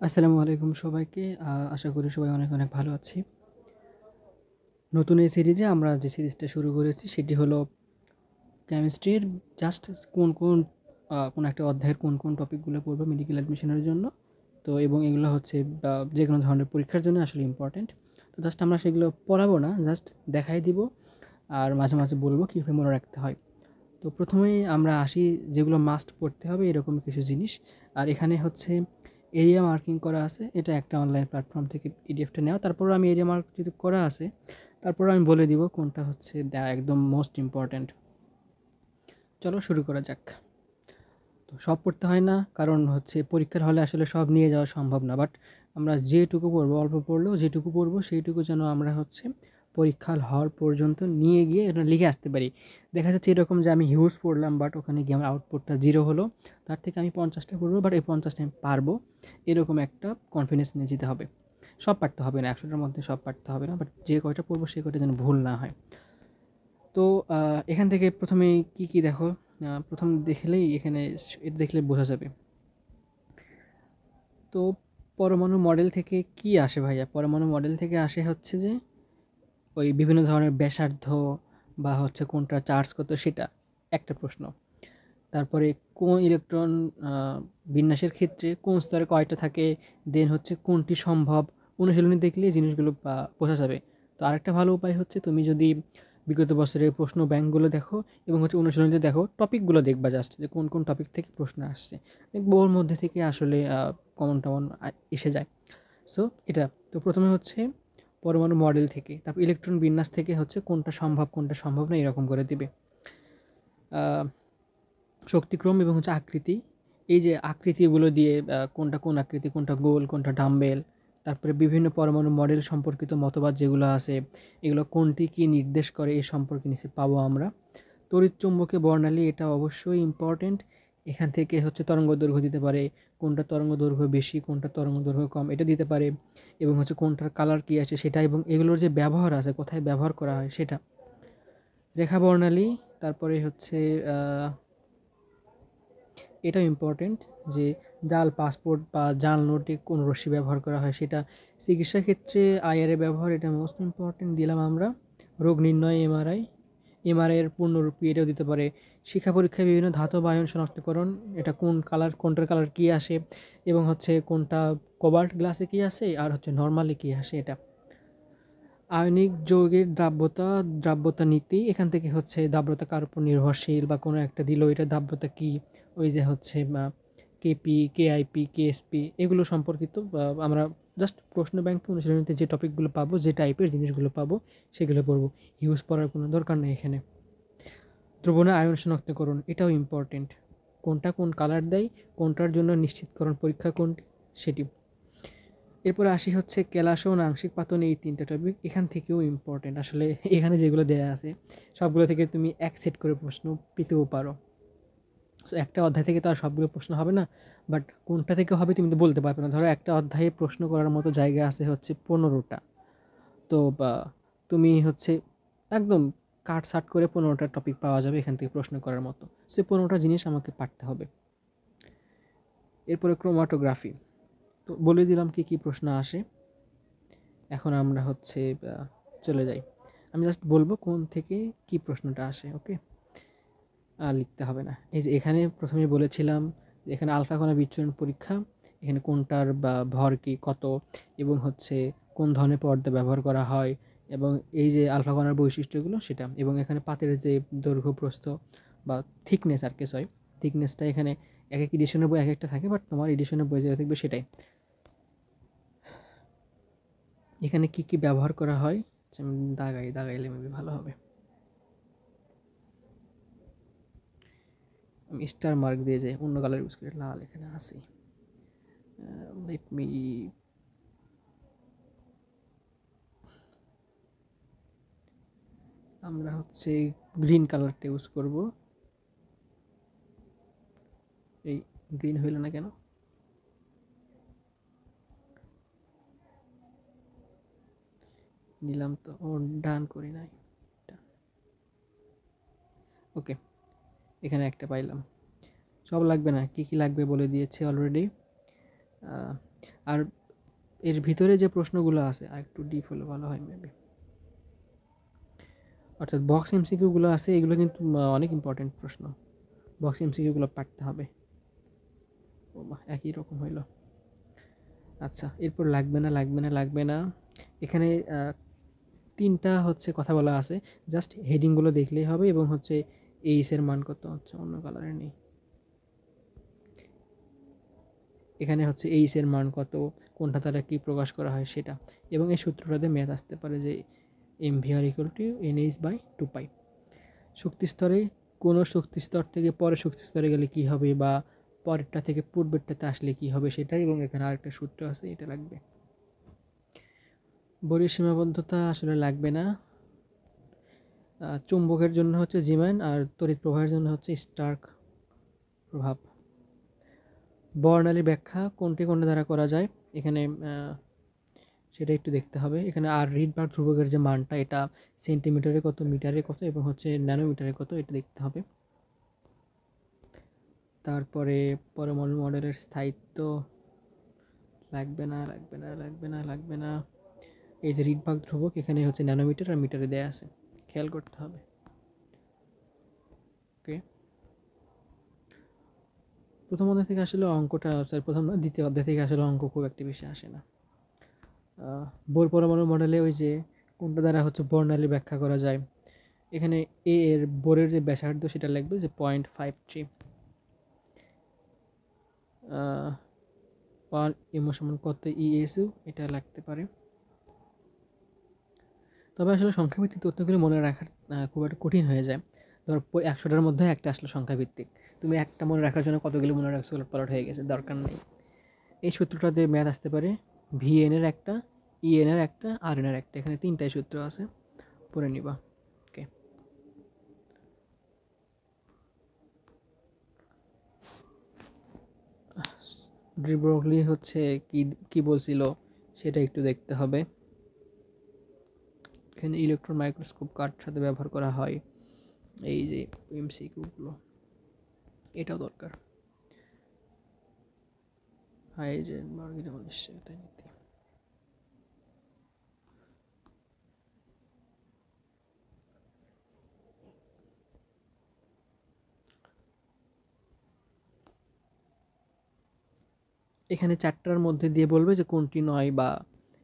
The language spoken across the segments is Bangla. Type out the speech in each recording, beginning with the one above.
আসসালামু আলাইকুম সবাইকে। আশা করি সবাই অনেক, অনেক ভালো আছি। নতুন এই সিরিজে আমরা যে সিরিজটা শুরু করেছি সেটি হলো কেমিস্ট্রির জাস্ট কোন একটা অধ্যায়ের কোন টপিকগুলো পড়বো মেডিকেল অ্যাডমিশনের জন্য। তো এবং এগুলো হচ্ছে যেকোনো ধরনের পরীক্ষার জন্য আসলে ইম্পর্টেন্ট। তো জাস্ট আমরা সেগুলো পড়াবো না, জাস্ট দেখাই দিব আর মাঝে, মাঝে বলবো কীভাবে মনে রাখতে হয়। তো প্রথমেই আমরা আসি যেগুলো মাস্ট পড়তে হবে এরকম কিছু জিনিস। আর এখানে হচ্ছে এরিয়া মার্কিং করা আছে। এটা একটা অনলাইন প্ল্যাটফর্ম থেকে পিডিএফটা নেওয়া। তারপরেও আমি এরিয়া মার্ক যদি করা আছে, তারপরেও আমি বলে দিব কোনটা হচ্ছে একদম মোস্ট ইম্পর্ট্যান্ট। চলো শুরু করা যাক। তো সব পড়তে হয় না, কারণ হচ্ছে পরীক্ষার হলে আসলে সব নিয়ে যাওয়া সম্ভব না। বাট আমরা যেটুকু পড়বো, অল্প পড়লেও যেটুকু পড়বো সেইটুকু যেন আমরা হচ্ছে পরীক্ষা হল পর্যন্ত নিয়ে গিয়ে এটা লিখে আসতে পারি। দেখা যাচ্ছে এরকম যে আমি হিউজ পড়লাম বাট ওখানে গিয়ে আমার আউটপুটটা 0 হলো। তার থেকে আমি 50টা পড়বো বাট এই 50টা আমি পারবো। এরকম একটা কনফিডেন্স নিয়ে যেতে হবে। সব পারতে হবে না, 100টার মধ্যে সব পারতে হবে না। বাট যে কয়টা পড়বো সে কয়টা যেন ভুল না হয়। তো এখান থেকে প্রথমে কি দেখো, প্রথম দেখলেই এখানে এটা দেখলে বোঝা যাবে। তো পরমাণু মডেল থেকে কি আসে ভাইয়া? পরমাণু মডেল থেকে আসে হচ্ছে যে ওই বিভিন্ন ধরনের ব্যাসার্ধ বা হচ্ছে কোনটা চার্জ কত সেটা একটা প্রশ্ন। তারপরে কোন ইলেকট্রন বিন্যাসের ক্ষেত্রে কোন স্তরে কয়টা থাকে, দেন হচ্ছে কোনটি সম্ভব। অনুশীলনী দেখলে এই জিনিসগুলো বোঝা যাবে। তো আরেকটা ভালো উপায় হচ্ছে তুমি যদি বিগত বছরের প্রশ্ন ব্যাংকগুলো দেখো এবং হচ্ছে অনুশীলনীতে দেখো, টপিকগুলো দেখবা জাস্ট যে কোন টপিক থেকে প্রশ্ন আসছে। দেখবো ওর মধ্যে থেকে আসলে কমন টমন এসে যায়। সো এটা তো প্রথমে হচ্ছে পরমাণু মডেল থেকে, তারপর ইলেকট্রন বিন্যাস থেকে হচ্ছে কোনটা সম্ভব না এরকম করে দিবে। শক্তিক্রম এবং হচ্ছে আকৃতি, এই যে আকৃতিগুলো দিয়ে কোনটা কোন আকৃতি, কোনটা গোল, কোনটা ডাম্বেল। তারপরে বিভিন্ন পরমাণু মডেল সম্পর্কিত মতবাদ যেগুলো আছে, এগুলো কোনটি কী নির্দেশ করে এ সম্পর্কে নিচে পাবো আমরা। তড়িৎচুম্বকীয় বর্ণালী, এটা অবশ্যই ইম্পর্টেন্ট। এখান থেকে হচ্ছে তরঙ্গ দৈর্ঘ্য দিতে পারে, কোনটা তরঙ্গ দৈর্ঘ্য বেশি, কোনটা তরঙ্গ দৈর্ঘ্য কম, এটা দিতে পারে। এবং হচ্ছে কোনটার কালার কী আছে সেটা, এবং এগুলোর যে ব্যবহার আছে, কোথায় ব্যবহার করা হয় সেটা। রেখা বর্ণালী, তারপরে হচ্ছে এটাও ইম্পর্টেন্ট যে জাল পাসপোর্ট বা জাল নোটে কোন রশ্মি ব্যবহার করা হয় সেটা। চিকিৎসা ক্ষেত্রে আইআরএ ব্যবহার, এটা মোস্ট ইম্পর্টেন্ট দিলাম আমরা। রোগ নির্ণয় এমআরআইয়ের পূর্ণরূপী, এটাও দিতে পারে। শিক্ষা পরীক্ষায় বিভিন্ন ধাতব আয়ন শনাক্তকরণ, এটা কোন কালার, কোনটার কালার কী আসে, এবং হচ্ছে কোনটা কোবাল্ট গ্লাসে কী আসে আর হচ্ছে নর্মালি কী আসে এটা। আয়নিক যৌগের দ্রাব্যতা নীতি, এখান থেকে হচ্ছে দ্রাব্যতা কার উপর নির্ভরশীল বা কোনো একটা দিল এটা দ্রাব্যতা কী, ওই যে হচ্ছে কেপি, কেআইপি, কেএসপি, এগুলো সম্পর্কিত আমরা জাস্ট প্রশ্ন ব্যাংকে অনুশীলনীতে যে টপিকগুলো পাবো, যে টাইপের জিনিসগুলো পাবো সেগুলো পড়বো। হিউজ পড়ার কোনো দরকার নেই এখানে। দ্রবণে আয়ন শনাক্তকরণ, এটাও ইম্পর্টেন্ট। কোনটা কোন কালার দেয়, কোনটার জন্য নিশ্চিতকরণ পরীক্ষা কোনটি, সেটি। এরপরে আসি হচ্ছে কেলাসন, আংশিক পাতন, এই 3টা টপিক এখান থেকেও ইম্পর্টেন্ট আসলে। এখানে যেগুলো দেয়া আছে সবগুলো থেকে তুমি এক সেট করে প্রশ্ন পেতেও পারো। সো একটা অধ্যায় থেকে তো আর সবগুলো প্রশ্ন হবে না, বাট কোনটা থেকে হবে তুমি তো বলতে পারবে না। ধরো একটা অধ্যায়ে প্রশ্ন করার মতো জায়গা আছে হচ্ছে 15টা। তো তুমি হচ্ছে একদম কাটছাঁট করে 15টা টপিক পাওয়া যাবে এখান থেকে প্রশ্ন করার মতো। সে 15টা জিনিস আমাকে পারতে হবে। এরপরে ক্রোমাটোগ্রাফি, তো বলে দিলাম কি কি প্রশ্ন আসে। এখন আমরা হচ্ছে চলে যাই। আমি জাস্ট বলবো কোন থেকে কি প্রশ্নটা আসে, ওকে? আর লিখতে হবে না। এই যে এখানে প্রথমেই বলেছিলাম যে এখানে আলফা কণা বিচ্ছুরণ পরীক্ষা, এখানে কোনটার ভর কি কত, এবং হচ্ছে কোন ধরনের পর্দা ব্যবহার করা হয়, এবং এই যে আলফা কণার বৈশিষ্ট্যগুলো সেটা, এবং এখানে পাতের যে দৈর্ঘ্য প্রস্থ বা থিকনেস আর কি, থিকনেসটা এখানে এক এক এডিশনের বই এক একটা থাকে, বাট তোমার এডিশনের বই যেটা থাকবে সেটাই। এখানে কি কি ব্যবহার করা হয় আমি দাগাইলে মেবি ভালো হবে। আমি স্টার মার্ক দিয়ে যাই, অন্য কালার ইউজ করে, লাল এখানে আছে। লেট মি, আমরা হচ্ছে গ্রিন কালারটা ইউজ করব। এই গ্রিন হইল না কেন? নিলাম তো, ও ডান করি নাই। ওকে, এখানে একটা পাইলাম। সব লাগবে না, কি কি লাগবে বলে দিয়েছে অলরেডি। আর এর ভিতরে যে প্রশ্নগুলো আছে আর একটু ডিপ হলে ভালো হয় মেবি। অর্থাৎ বক্স এমসিকিউগুলো আছে এগুলো কিন্তু অনেক ইম্পর্টেন্ট প্রশ্ন, বক্স এমসিকিউগুলো পারতে হবে। ও মা, একই রকম হইলো। আচ্ছা, এরপর লাগবে না। এখানে 3টা হচ্ছে কথা বলা আছে, জাস্ট হেডিংগুলো দেখলেই হবে, এবং হচ্ছে এইচের মান কত হচ্ছে অন্য কালারে নেই। এখানে হচ্ছে এইচের মান কত, কোনটা দ্বারা কী প্রকাশ করা হয় সেটা, এবং এই সূত্রটাতে ম্যাথ আসতে পারে যে MVR ইকুয়াল টু NH/2π। শক্তিস্তরে কোনো শক্তিস্তর থেকে পরের শক্তিস্তরে গেলে কী হবে, বা পরেরটা থেকে পূর্বেরটাতে আসলে কী হবে সেটাই, এবং এখানে আরেকটা সূত্র আছে এটা লাগবে। বৈরের সীমাবদ্ধতা আসলে লাগবে না। চুম্বকের জন্য হচ্ছে জিম্যান, আর তড়িৎ প্রবাহের জন্য হচ্ছে স্টার্ক প্রভাব। বর্ণালী ব্যাখ্যা কোনটি কোনটা দ্বারা করা যায়, এখানে সেটা একটু দেখতে হবে। এখানে আর রিডবার্গ ধ্রুবকের যে মানটা, এটা সেন্টিমিটারে কত, মিটারে কত, এবং হচ্ছে ন্যানোমিটারে কত, এটা দেখতে হবে। তারপরে পরমাণু মডেলের স্থায়িত্ব লাগবে না। এই যে রিডবার্গ ধ্রুবক, এখানে হচ্ছে ন্যানোমিটার আর মিটারে দেয়া আছে, খেয়াল করতে হবে। ওকে, প্রথম অধ্যায় থেকে আসলে অঙ্কটা, দ্বিতীয় অধ্যায় থেকে আসলে অঙ্ক খুব একটা বেশি আসে না। বোর পরমাণু মডেলে ওই যে কোনটা দ্বারা হচ্ছে বর্ণালী ব্যাখ্যা করা যায়, এখানে এ এর বোরের যে ব্যাসার্ধ সেটা লাগবে যে 0.53, 1 সমান কত ESU, এটা লাগতে পারে। তবে আসলে সংখ্যাভিত্তিক তথ্যগুলো মনে রাখার খুব একটা কঠিন হয়ে যায়। ধর 100টার মধ্যে একটা আসলে সংখ্যাভিত্তিক, তুমি একটা মনে রাখার জন্য কতগুলো মনে রাখছো, উলটপালট হয়ে গেছে, দরকার নেই। এই সূত্রটা দিয়ে ম্যাথ আসতে পারে, VN এর একটা, EN এর একটা, RN এর একটা, এখানে 3টাই সূত্র আছে, পড়ে নিবা। ওকে, ডি ব্রগলি হচ্ছে কি কি বলছিল সেটা একটু দেখতে হবে। এখানে ইলেকট্রন মাইক্রোস্কোপ কার সাথে ব্যবহার করা হয়, এই যে MCQ-গুলো, এটাও দরকার। হাইজেনবার্গের অনিশ্চয়তা নীতি। এখানে 4টার মধ্যে দিয়ে বলবে যে কোনটি নয়, বা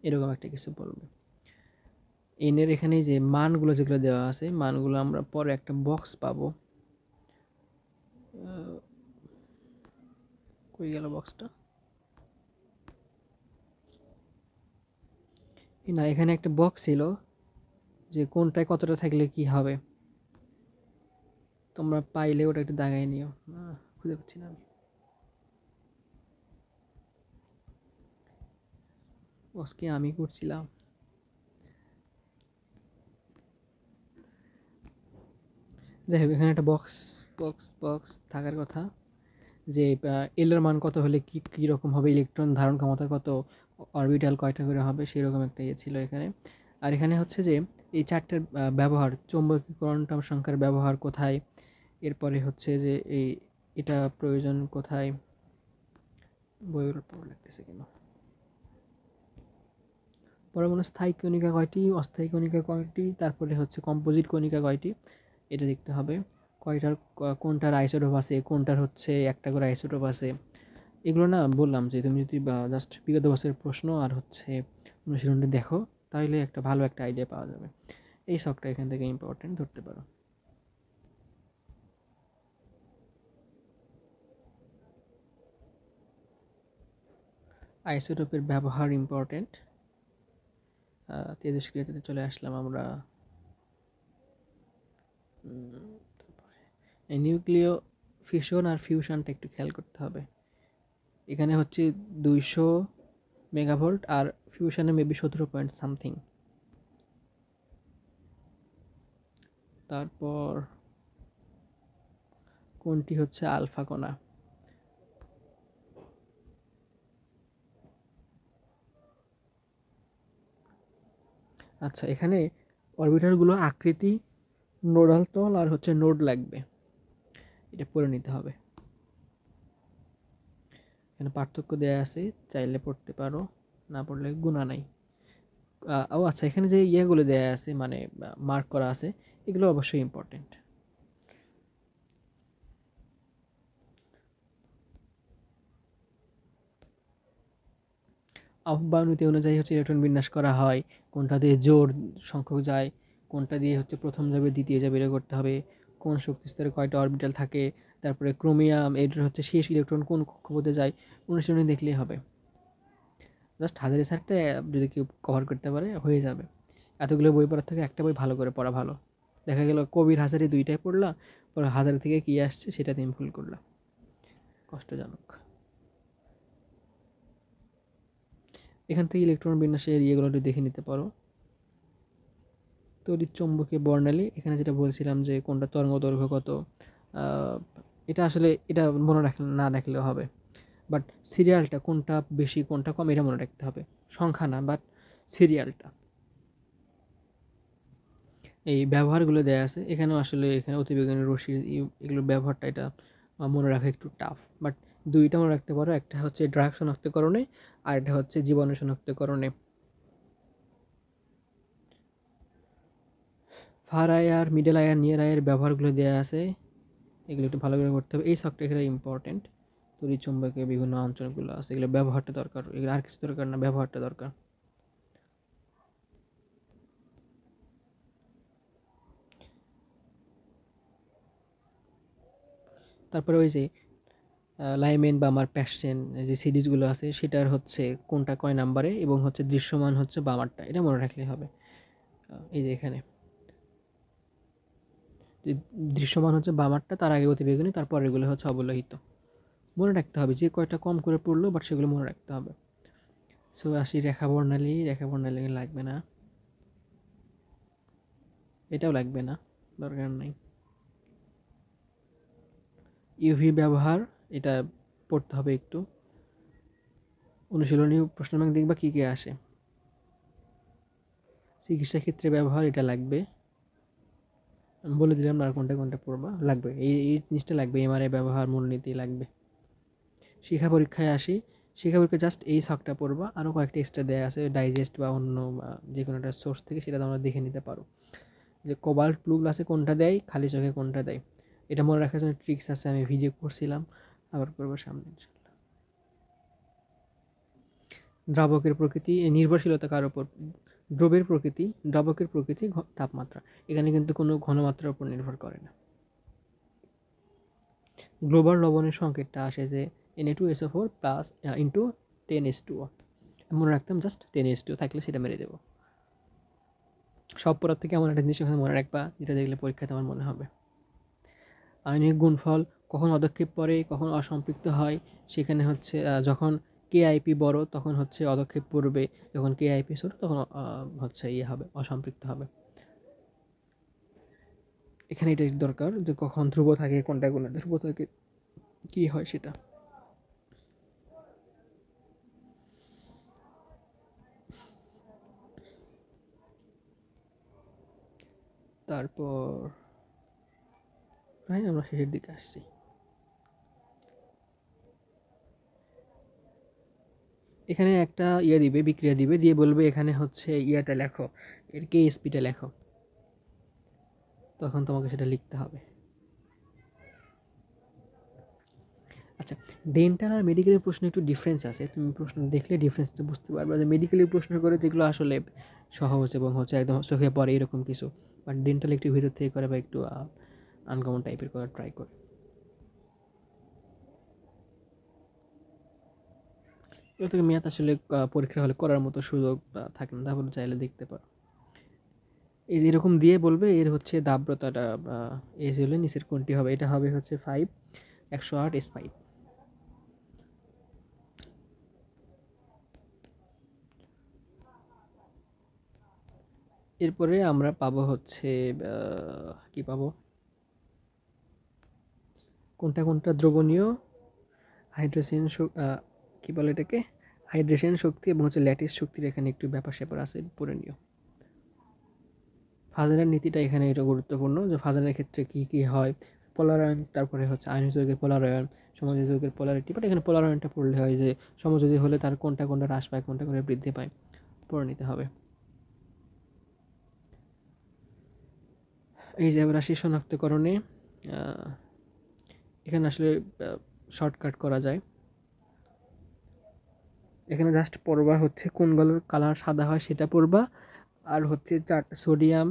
এরকম একটা কিছু বলবে। এনের এখানে যে মানগুলো যেগুলো দেওয়া আছে, মানগুলো আমরা পরে একটা বক্স পাবো। কই গেল বক্সটা, না এখানে একটা বক্স ছিল যে কোনটায় কতটা থাকলে কি হবে, তোমরা পাইলে ওটা একটু দাগাই নিও, খুঁজে পাচ্ছি না আমি। বক্সকে আমি করছিলাম, যাই হোক এখানে একটা বক্স বক্স বক্স থাকার কথা, যে এলের মান কত হলে কি কী রকম হবে, ইলেকট্রন ধারণ ক্ষমতা কত, অরবিটাল কয়টা করে হবে, সেই রকম একটা ইয়ে ছিল এখানে। আর এখানে হচ্ছে যে এই 4টার ব্যবহার, চৌম্বকীকরণ সংখ্যার ব্যবহার কোথায়, এরপরে হচ্ছে যে এই এটা প্রয়োজন কোথায়, বইগুলো পড়া লাগতেছে কেন, পরমাণু স্থায়ী কণিকা কয়টি, অস্থায়ী কণিকা কয়টি, তারপরে হচ্ছে কম্পোজিট কণিকা কয়টি, এটা দেখতে হবে। কয়টার কোনটার আইসোটোপ আছে, কোনটার হচ্ছে একটা করে আইসোটোপ আছে, এগুলো না বললাম যে তুমি যদি জাস্ট বিগত বছরের প্রশ্ন আর হচ্ছে অনুশীলনটি দেখো, তাহলে একটা ভালো একটা আইডিয়া পাওয়া যাবে। এই শখটা এখান থেকে ইম্পর্টেন্ট ধরতে পারো। আইসোটোপের ব্যবহার ইম্পর্টেন্ট। তেজস্ক্রিয়তাতে চলে আসলাম আমরা। এই নিউক্লিয় ফিশন আর ফিউশনটা একটু খেয়াল করতে হবে। এখানে হচ্ছে 200 মেগাভোল্ট, আর ফিউশনে মেবি 17 পয়েন্ট সামথিং। তারপর কোনটি হচ্ছে আলফা কণা, আচ্ছা এখানে অরবিটালগুলো আকৃতি, নোডাল তল আর হচ্ছে নোড লাগবে, এটা পড়ে নিতে হবে। এখানে পার্থক্য দেওয়া আছে, চাইলে পড়তে পারো, না পড়লে গুণা নাই। ও আচ্ছা, এখানে যে ইয়েগুলো দেওয়া আছে মানে মার্ক করা আছে, এগুলো অবশ্যই ইম্পর্টেন্ট। আহ্বায়ন নীতি অনুযায়ী হচ্ছে ইলেকট্রন বিন্যাস করা হয়, কোনটা দিয়ে জোড় সংখ্যক যায়, কোনটা দিয়ে হচ্ছে প্রথম যাবে দ্বিতীয় যাবে, এটা করতে হবে। কোন শক্তি স্তরে কয়টা অরবিটাল থাকে, তারপরে ক্রোমিয়াম এটার হচ্ছে শেষ ইলেকট্রন কোন কক্ষপথে যায়, অনুশীলনী দেখলেই হবে। জাস্ট হাজারি স্যারটা যদি কেউ কভার করতে পারে হয়ে যাবে। এতগুলো বই পড়ার থেকে একটা বই ভালো করে পড়া ভালো। দেখা গেল কবির হাজারি দুইটাই পড়লা, পরে হাজারি থেকে কী আসছে সেটা তুমি ভুল করলা, কষ্টজনক। এখান থেকে ইলেকট্রন বিন্যাসের ইয়েগুলো একটু দেখে নিতে পারো। তড়িৎ চৌম্বকীয় বর্ণালী, এখানে যেটা বলছিলাম যে কোনটা তরঙ্গ দৈর্ঘ্য কত, এটা আসলে এটা মনে না রাখলেও হবে, বাট সিরিয়ালটা কোনটা বেশি কোনটা কম এটা মনে রাখতে হবে, সংখ্যা না বাট সিরিয়ালটা। এই ব্যবহারগুলো দেওয়া আছে এখানেও, আসলে এখানে অতিবেগুনি রশ্মির এগুলোর ব্যবহারটা এটা মনে রাখা একটু টাফ, বাট দুইটা মনে রাখতে পারো, একটা হচ্ছে ড্রাগ শনাক্তকরণে আর একটা হচ্ছে জীবাণু শনাক্তকরণে। ফার আয়ার, মিডল আয়ার, নিয়ার আয়ার ব্যবহারগুলো দেওয়া আছে, এগুলো একটু ভালো করে করতে হবে। এই শখটা এখানে ইম্পর্টেন্ট। তড়িৎ চুম্বকীয় বিভিন্ন অঞ্চলগুলো আছে, এগুলো ব্যবহারটা দরকার, এগুলো আর কিছু দরকার না, ব্যবহারটা দরকার। তারপরে ওই যে লাইমেন বা আমার প্যাশন যে সিরিজগুলো আছে সেটার হচ্ছে কোনটা কয় নাম্বারে এবং হচ্ছে দৃশ্যমান হচ্ছে বামারটা, এটা মনে রাখলেই হবে। এই যে এখানে দৃশ্যমান হচ্ছে বামারটা, তার আগে অতিবেগুনি, তারপর এগুলো হচ্ছে অবলোহিত। মনে রাখতে হবে, যে কয়টা কম করে পড়লো বাট সেগুলো মনে রাখতে হবে। সো আসি রেখা বর্ণালী, রেখা বর্ণালী লাগবে না, এটাও লাগবে না, দরকার নাই। ইউভি ব্যবহার, এটা পড়তে হবে একটু, অনুশীলনী প্রশ্ন ব্যাংক দেখবা কী কী আসে। চিকিৎসা ক্ষেত্রে ব্যবহার, এটা লাগবে, আমি বলে দিলাম আর কোনটা কোনটা পড়বা, লাগবে এই জিনিসটা লাগবে, এমআরআই ব্যবহার, মূলনীতি লাগবে। শিক্ষা পরীক্ষায় আসি, শিক্ষা পরীক্ষা জাস্ট এই ছকটা পড়বা, আরও কয়েকটা এক্সট্রা দেওয়া আছে ডাইজেস্ট বা অন্য যে কোনো একটা সোর্স থেকে, সেটা তোমরা দেখে নিতে পারো যে কোবাল্ট ব্লু গ্লাসে কোনটা দেয়, খালি চোখে কোনটা দেয়। এটা মনে রাখার জন্য ট্রিক্স আছে, আমি ভিডিও করছিলাম, আবার করবো সামনে। দ্রাবকের প্রকৃতি, নির্ভরশীলতা কার উপর, দ্রবের প্রকৃতি, দ্রাবকের প্রকৃতি, তাপমাত্রা, এখানে কিন্তু কোনো ঘনমাত্রার উপর নির্ভর করে না। গ্লোবাল লবণের সংকেতটা আসে যে Na2SO4 প্লাস ইন্টু 10H2O, মনে রাখতাম জাস্ট 10H2O থাকলে সেটা মেরে দেবো। সব পড়ার থেকে এমন একটা জিনিস ওখানে মনে রাখবা যেটা দেখলে পরীক্ষাতে আমার মনে হবে। আয়নিক গুণফল কখন অদক্ষেপ পড়ে কখন অসম্পৃক্ত হয়, সেখানে হচ্ছে যখন কেআইপি বড় তখন হচ্ছে অদক্ষেপ পড়বে, যখন কেআইপি ছোট তখন হচ্ছে ইয়ে হবে, অসম্পৃক্ত হবে। এখানে এটা দরকার যে কখন ধ্রুব থাকে কোনটা কোনটা ধ্রুব থাকে কী হয় সেটা। তারপর প্রায় আমরা শেষের দিকে আসছি। এখানে একটা ইয়ে দিবে, বিক্রিয়া দিবে, দিয়ে বলবে এখানে হচ্ছে ইয়াটা লেখো, এর কেএসপিটা লেখো, তখন তোমাকে সেটা লিখতে হবে। আচ্ছা, ডেন্টাল আর মেডিকেলের প্রশ্ন একটু ডিফারেন্স আছে, তুমি প্রশ্ন দেখলে ডিফারেন্সটা বুঝতে পারবে যে মেডিকেলের প্রশ্ন করে যেগুলো আসলে সহজ এবং হচ্ছে একদম চোখে পড়ে এরকম কিছু, বাট ডেন্টাল একটু ভিতর থেকে করে বা একটু আনকমন টাইপের করার ট্রাই করে। এগুলো থেকে মেয়াদ আসলে পরীক্ষা হলে করার মতো সুযোগ থাকে না, তারপরে চাইলে দেখতে পারো। এই যে এরকম দিয়ে বলবে এর হচ্ছে দাব্রতাটা এজ হলে নিচের কোনটি হবে, এটা হবে হচ্ছে 5, 108S5। এরপরে আমরা পাবো হচ্ছে কি পাবো, কোনটা কোনটা দ্রবণীয়, হাইড্রোজেন কি বলে এটাকে, হাইড্রেশন শক্তি এবং হচ্ছে ল্যাটিস শক্তির এখানে একটু ব্যাপার স্যাপার আছে, পড়ে নিও। ফাজানের নীতিটা এখানে এটা গুরুত্বপূর্ণ যে ফাজানের ক্ষেত্রে কী কী হয়, পোলারায়ন, তারপরে হচ্ছে আয়নীয় যৌগের পোলারায়ন, সমযোজী যৌগের পোলারিটি। বাট এখানে পোলারায়নটা পড়লে হয় যে সমযোজী হলে তার কোনটা কোনটা হ্রাস পায়, কোনটা কোনটা বৃদ্ধি পায়, পড়ে নিতে হবে। এই যে রাশি শনাক্তকরণে এখানে আসলে শর্টকাট করা যায়। এখানে জাস্ট পড়বা হচ্ছে কোনগুলোর কালার সাদা হয় সেটা পড়বা, আর হচ্ছে চারটা সোডিয়াম,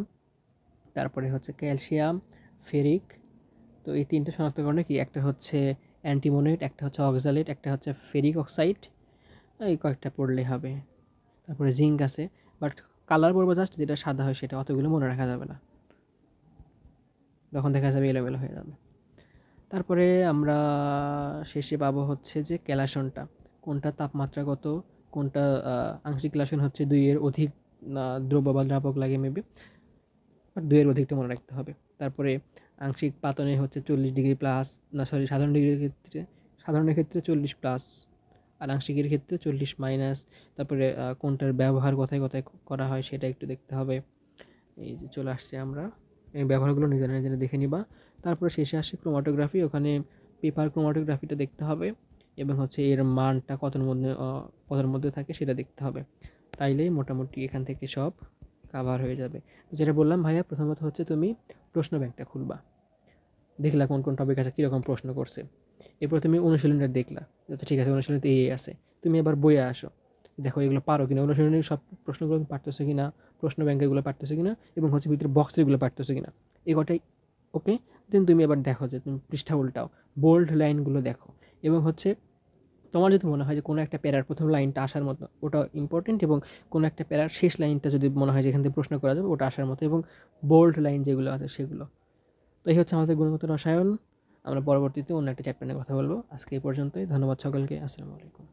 তারপরে হচ্ছে ক্যালসিয়াম, ফেরিক। তো এই তিনটে শনাক্তকরণে কি, একটা হচ্ছে অ্যান্টিমোনেট, একটা হচ্ছে অক্সালেট, একটা হচ্ছে ফেরিক অক্সাইড, এই কয়েকটা পড়লে হবে। তারপরে জিঙ্ক আছে, বাট কালার পড়বো জাস্ট যেটা সাদা হয় সেটা, অতগুলো মনে রাখা যাবে না, তখন দেখা যাবে এলোমেলো হয়ে যাবে। তারপরে আমরা শেষে পাবো হচ্ছে যে ক্যালাসনটা, কোনটা তাপমাত্রাগত, কোনটা আংশিক ক্যালাসন হচ্ছে 2-এর অধিক দ্রব্য বা দ্রাবক লাগে মেবি, বাট 2-এর অধিকটা মনে রাখতে হবে। তারপরে আংশিক পাতনে হচ্ছে 40°+, না সরি, সাধারণের ক্ষেত্রে 40+, আর আংশিকের ক্ষেত্রে 40-। তারপরে কোনটার ব্যবহার কোথায় কোথায় করা হয় সেটা একটু দেখতে হবে। এই যে চলে আসছে, আমরা এই ব্যবহারগুলো নিজেরা নিজেরা দেখে নিবা। তারপরে শেষে আসে ক্রোমাটোগ্রাফি, ওখানে পেপার ক্রোমাটোগ্রাফিটা দেখতে হবে, এবং হচ্ছে এর মানটা কতর মধ্যে থাকে সেটা দেখতে হবে। তাইলেই মোটামুটি এখান থেকে সব কাভার হয়ে যাবে। যেটা বললাম ভাইয়া, প্রথমত হচ্ছে তুমি প্রশ্ন ব্যাংকটা খুলবা, দেখলা কোন কোন টপিক আছে, কীরকম প্রশ্ন করছে। এরপর তুমি অনুশীলনটা দেখলা, আচ্ছা ঠিক আছে অনুশীলনীতে এই আছে, তুমি এবার বইয়ে আসো, দেখো এগুলো পারো কিনা, অনুশীলনীর সব প্রশ্নগুলো পারতেছো কিনা, প্রশ্ন ব্যাংকেরগুলো পারতেছো কিনা, এবং হচ্ছে ভিতরে বক্সেরগুলো পারতেছো কিনা, এই কটাই ওকে। দেন তুমি এবার দেখো যে তুমি পৃষ্ঠা উল্টাও, বোল্ড লাইনগুলো দেখো, এবং হচ্ছে তোমার যদি মনে হয় যে কোনো একটা প্যারার প্রথম লাইনটা আসার মতো, ওটা ইম্পর্টেন্ট, এবং কোনো একটা প্যারার শেষ লাইনটা যদি মনে হয় যে এখান থেকে প্রশ্ন করা যাবে, ওটা আসার মতো, এবং বোল্ড লাইন যেগুলো আছে সেগুলো। তো এই হচ্ছে আমাদের গুণগত রসায়ন। আমরা পরবর্তীতে অন্য একটা চ্যাপ্টার নিয়ে কথা বলবো। আজকে এই পর্যন্তই। ধন্যবাদ সকলকে। আসসালামু আলাইকুম।